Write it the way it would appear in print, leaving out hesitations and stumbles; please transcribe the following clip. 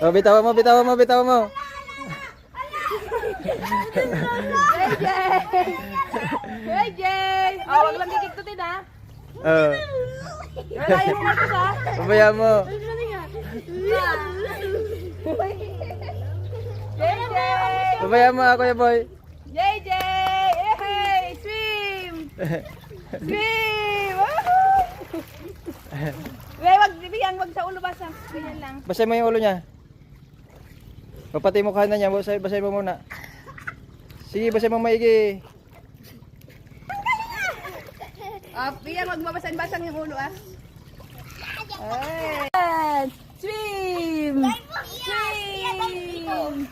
Oh, bitawan mo, bitawan mo, bitawan mo. JJ! Oh, wag lang kikikutin ha. Oh. Lalayan mo ito ha. Pabayaan mo. JJ! Pabayaan mo ako, boy. JJ! Hey! Swim! Swim! Woohoo! Wag wag sa ulo basa. Ganyan lang. Basahin mo yung ulo niya. Papati mo kanan niya, basahin mo muna. Sige, basahin mo maigi. Biyan, wag mabasan-basan yung ulo ah. Ay. Swim! Swim!